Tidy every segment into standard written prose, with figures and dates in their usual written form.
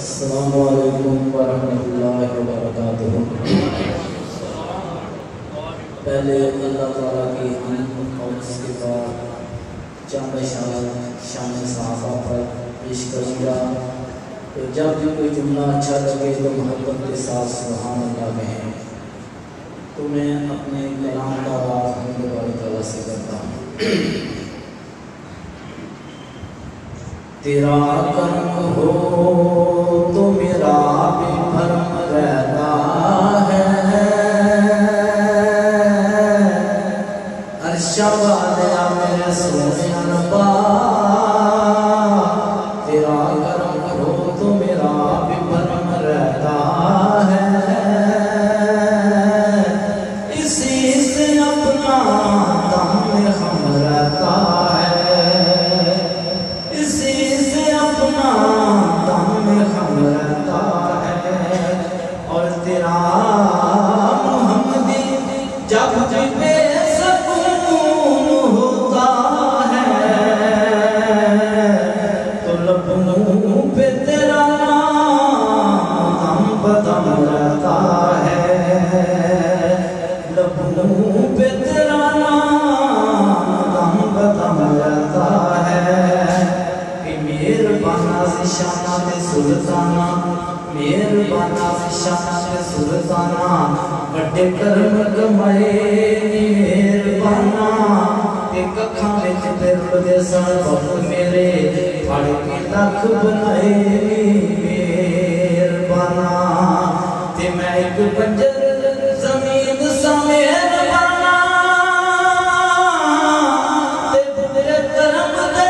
अस्सलामुअलैकुम वरहमतुल्लाहि वबरकातुहू। पहले अल्लाह ताला की हम्द और उसके बाद चंद शान सहाबा पर पेश करूँगा। तो जब भी कोई जुमला अच्छा लगे तो मोहब्बत के साथ सुभान अल्लाह कहें। तो मैं अपने कलाम का आगाज़ हम्द वाली ताला से करता हूँ। तेरा कर्म हो तो मेरा भी भरम रहता है, अर्शा वाले मेरे सोने अनबा। तेरा कर्म हो तो मेरा भी भरम रहता है, इसी से अपना दम हम रहता है, और तेरा मोहम्मदी जब भी बेसकून होता है तो लबों पे तेरा नाम बदम रहता है, लबों पे तेरा नाम बदम रहता है। कि मेहरबाना शाना ते सुल्ताना, मेहरबाना शाना ते सुल्ताना, बड़े कर्म कमाए मेहरबाना। ते कखां विच फिरदे सन बहुत मेरे, फड़ के लख बनाए मेहरबाना। ते मैं एक बंजर जमीन सा मेहरबाना, ते तेरे कर्म दे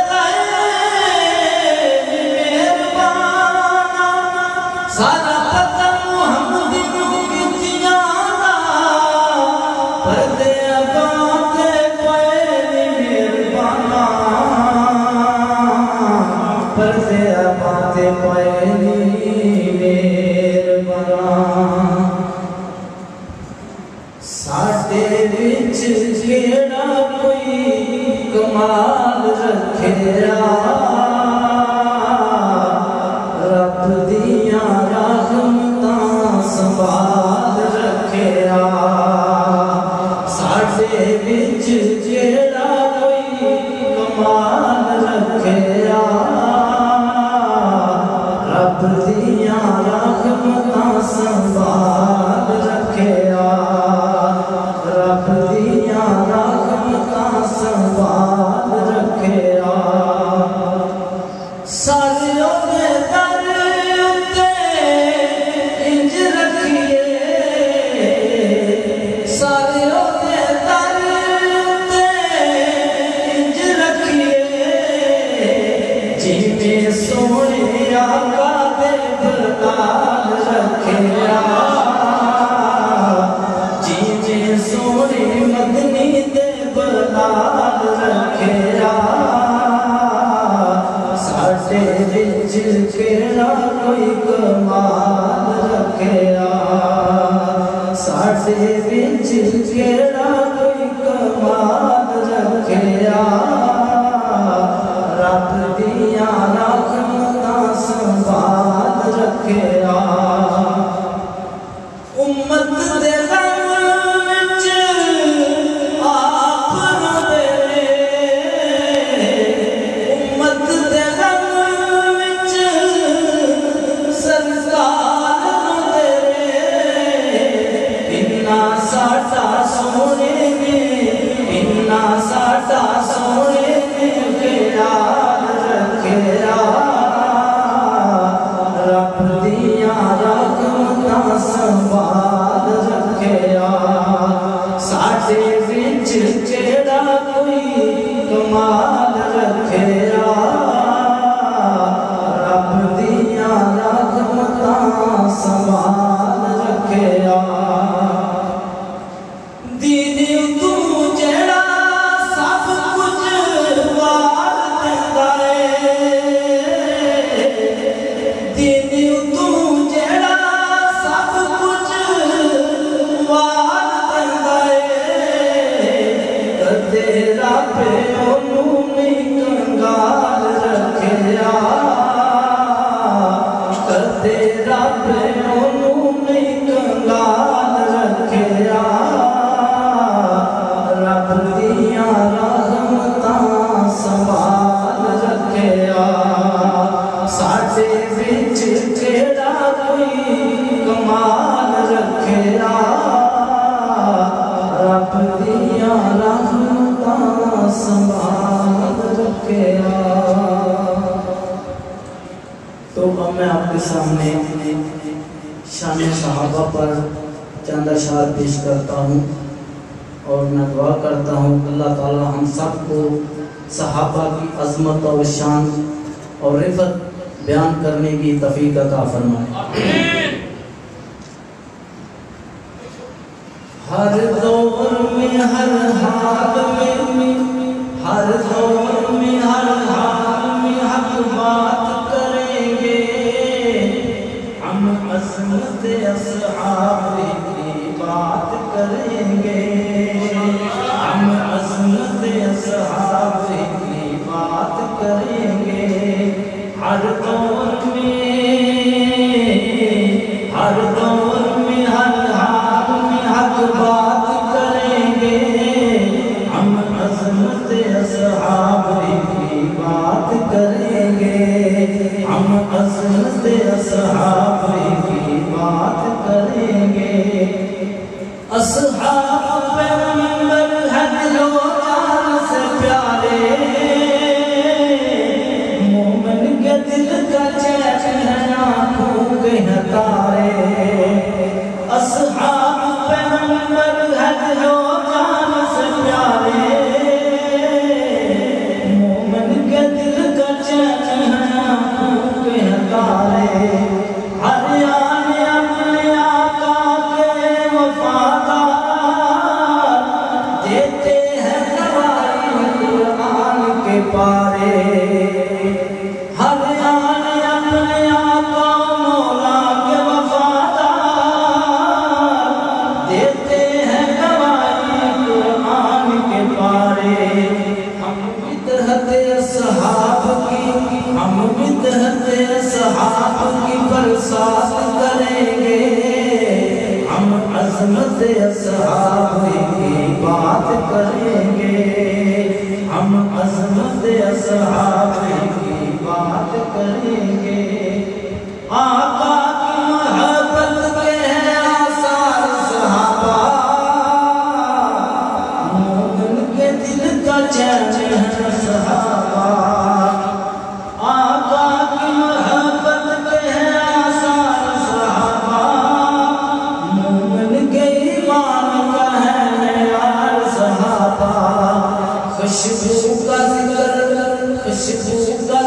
सारा पता मुहम्मदी की जियादा, पर्दे बाते पे मेहरबाना, पर्दे बाते पे मेहरबाना। साडे विच केड़ा कोई कमाल रखेरा, रब दिया रहमतां संभाल रखेरा। साडे विच जेड़ा कोई कमाल रखेरा, रब दिया रहमतां संभाल रखेरा, रब दिया रहमतां संभाल रखेरा। सारियों ने सोने आका दे बलाल रखेरा, जीने सोने मदनी दे बलाल रखेरा। साडे विच केड़ा कोई कमाल रखेरा, साडे विच केड़ा कोई कमाल रखेरा, रब दिया रहमतां संभाल रखेरा। उम्मत दे गम विच आप रोवे, उम्मत दे गम विच सरकार रोवे, इन्ना साडा साडे रब ओनू नहीं कंगाल रखिया रब दिया रहमतां संभाल रखिया साडे विच केड़ा कोई कमाल रखिया रब दिया रहमतां संभाल रखिया। तो अब मैं आपके सामने शान सहाबा पर चंद अशआर पेश करता हूँ और मैं दुआ करता हूँ अल्लाह ताला हम सबको सहाबा की अज़मत और शान और रिफ़त बयान करने की तौफ़ीक़ अता फरमाए। हर दौर में हर हाल में हर दौर में हर हाल में हक बात करेंगे हम अज़मत असहाब की बात करेंगे हम अज़मत असहाब की बात करेंगे। हर दौर में हर दौर में हर हाल में हक बात करेंगे हम अज़मत असहाब की बात करेंगे हम अज़मत असहाब की बात करेंगे। असहाब पैगंबर है दिलो जान से प्यारे मोमिन के दिल का चैन है आँखों के तारे। असहाब पैगंबर है दिलो जान से प्यारे मोमिन के दिल का चैन है आँखों के तारे। हर आने अपने आका के वफादार देते हैं गवाही कुरान के पारे। हर आने अपने आका मौला के वफादार देते हैं गवाही कुरान के पारे। हम बिदअत असहाब की हम बिदअत असहाब की बरसात करेंगे हम अज़मत असहाब की बात करेंगे हम अज़मत असहाब की बात करेंगे। आका की मोहब्बत के हैं आसार सहाबा मोमिन के दिल का चैन है सहाबा। आका की मोहब्बत के हैं आसार सहाबा मोमिन के ईमान का है यार सहाबा। खुशबू का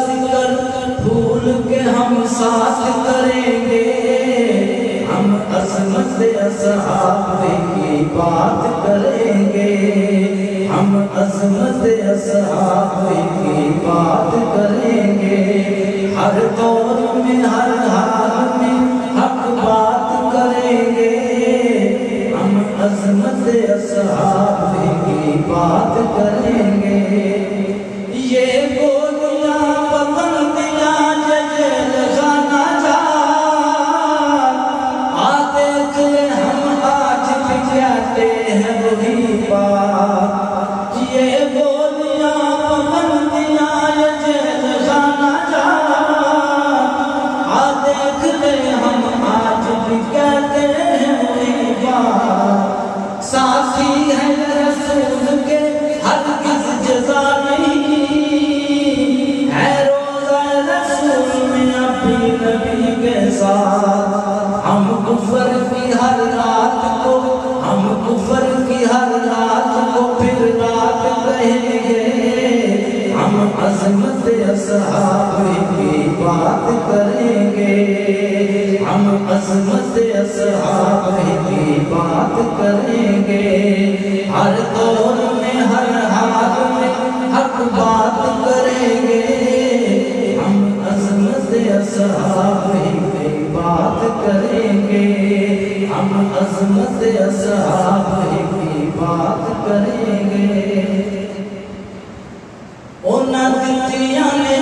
जिक्र भूल के हम साथ करेंगे हम अज़मत असहाब की बात करेंगे हम अज़मत असहाब की बात करेंगे। हर दौर में हर हाल में हक बात करेंगे हम अज़मत असहाब की बात करेंगे। ये गोलियां पकड़तियां जेल खाना जा आ देख ले हम आज भी जाते हैं वही बात। ये गोलियां पकड़तियां जेल खाना जा आ देख ले हम आज भी कहते हैं वही बात। साथी है रसूल के हरगिज़ जज़ा नहीं है रोज़ा रसूल में अपनी नबी के साथ। हम कुफ्र की हर रात को हम कुफ्र की हर रात को फिर रात कहेंगे हम अज़मत असहाब की बात करेंगे हम अज़मत असहाब की बात करेंगे। हर दौर में हर हाल में हक बात करेंगे हम अज़मत असहाब की बात करेंगे हम अज़मत असहाब की बात करेंगे। उन्हां दित्तियां ने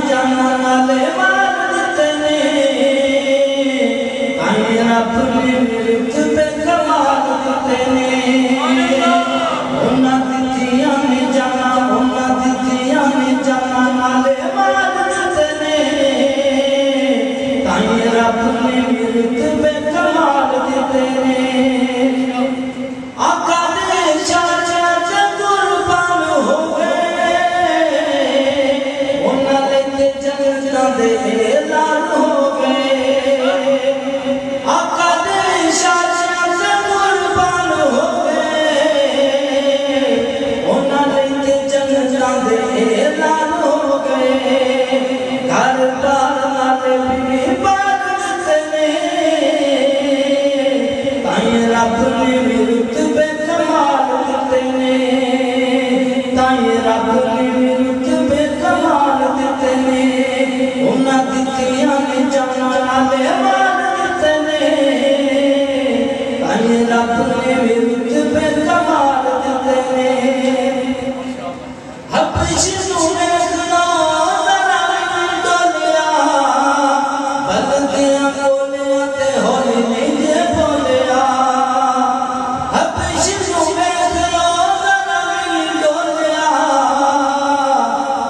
जाना नाले दे लाल हो गए, आका दे शादियां से कुर्बान हो गए, उन्होंने ते जन्नतां दे लाल हो गए, घर बार नाले बीवी बाग दिते ने, ताई रब ने भी रुतबे कमाल दिते ने, ताई रब ने भी रुतबे कमाल दिते ने, उन्हां दित्तियां ने जाना नाले माल दिते ने, ताई रब ने भी रुतबे कमाल दिते ने। हबश नूं वेखना जरा डोलिया, बलदियां बोलियां ते होली नहीं जे बोलिया, हबश नूं वेखना जरा डोलिया,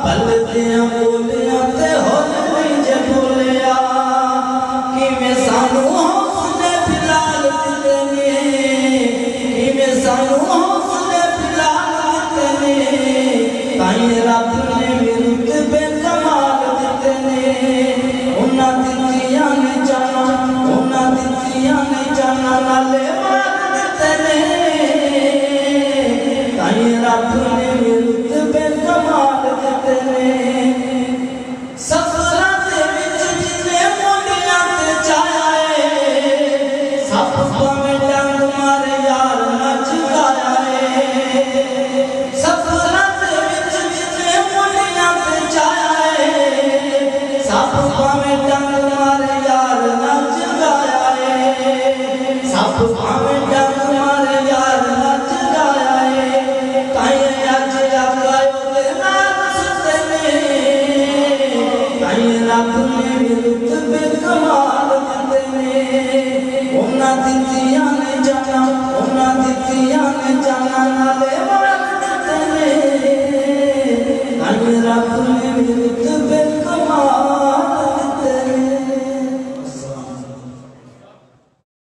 बलदियां बोलियां ते होली नहीं जे बोलिया, किवें सानू हौसले बिलाल दिते ने, किवें सानू हौसले बिलाल दिते ने, ताई रब ने भी रुतबे कमाल दिते ने, उन्हां दित्तियां ने जाना, उन्हां दित्तियां ने जाना नाले माल दिते ने, ताई रब ने भी रुतबे कमाल दिते ने। सफरां दे विच जिन्ने मोलियां ते जाया है, सब भावें डंग मारे यार नच गाया है, सफरां दे विच जिन्ने मोलियां ते जाया है, सब भावें डंग मारे यार नच गाया है, सब भावें डंग मारे यार नच गाया है, ताई अज आका ओदे नाल सुते ने, ताई रब ने भी रुतबे कमाल दिते ने, उन्हां दित्तियां ने जाना, उन्हां दित्तियां ने जाना नाले माल दिते ने, ताई रब ने भी रुतबे